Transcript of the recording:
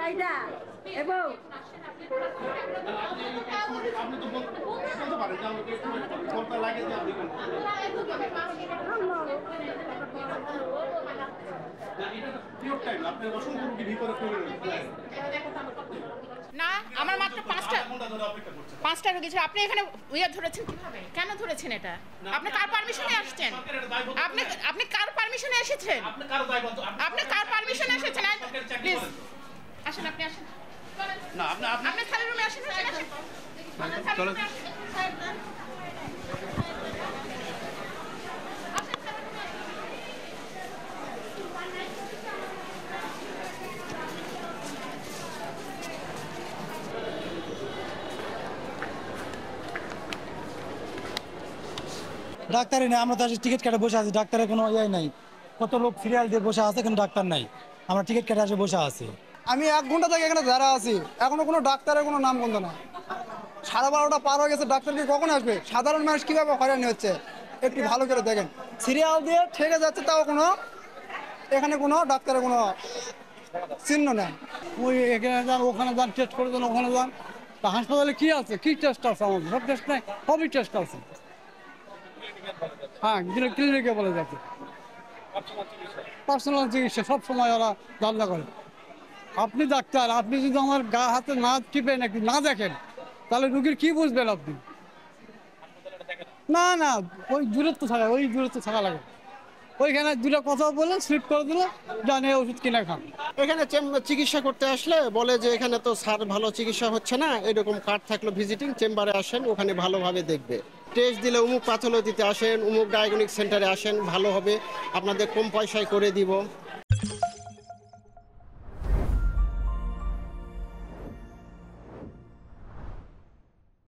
এইটা এবং আপনি তো বলতে পারেন যে আমাকে কোনটা লাগে যে আপনি কোনটা পিওর টাইম আপনি অসংখ্য রোগী ভিতরে পড়ে রয়েছে না আমার মাত্র পাঁচটা রোগী ছিল। আপনি এখানে ধরেছেন কিভাবে? কেন ধরেছেন এটা? আপনি কার পারমিশনে আসছেন? আপনি কার পারমিশনে এসেছেন? আপনি কার পারমিশনে এসেছেন? প্লিজ আসেন, আপনি আসেন না আপনি স্যারের রুমে আসেন। চলেন ডাক্তারই নেই, আমরা তো টিকিট কেটে বসে আছি, ডাক্তারের কোনো ইয়ে নাই। কত লোক সিরিয়াল দিয়ে বসে আছে কিন্তু ডাক্তার নাই, আমরা টিকিট কেটে আসে বসে আছি। আমি 1 ঘন্টা থেকে এখানে দাঁড়া আছি, এখনো কোনো ডাক্তারের কোনো নাম গন্ধ না। 12:30 পার হয়ে গেছে, ডাক্তার কি কখন আসবে? সাধারণ মানুষ কিভাবে হয়রানি হচ্ছে একটু ভালো করে দেখেন। সিরিয়াল দিয়ে ঠেকে যাচ্ছে, তাও এখানে কোনো ডাক্তারের কোনো চিহ্ন নেই। ওই এখানে যান, ওখানে যান, টেস্ট করে দেন, ওখানে যান। তা হাসপাতালে কি আছে? কি টেস্ট আছে? আমাদের সব টেস্ট নাই, সবই টেস্ট আছে। হ্যাঁ, ক্লিনিকে বলে যাচ্ছে পার্সোনাল চিকিৎসা সব সময় ওরা ধান্দা করে। আপনি ডাক্তার, আপনি যদি আমার গা হাতে না টিপেন, একটু না দেখেন, তাহলে রুগীর কি বুঝবেন আপনি? না না, ওই দূরত্ব থাকা লাগে। ওইখানে দুটো কথা বলে স্লিপ করে দিলে জানে ওষুধ কিনে খান। এখানে চিকিৎসা করতে আসলে বলে যে এখানে তো স্যার ভালো চিকিৎসা হচ্ছে না, এরকম কার্ড থাকলো ভিজিটিং চেম্বারে আসেন, ওখানে ভালোভাবে দেখবে। টেস্ট দিলে অমুক প্যাথোলজিতে আসেন, অমুক ডায়াগনস্টিক সেন্টারে আসেন, ভালো হবে, আপনাদের কম পয়সায় করে দিব।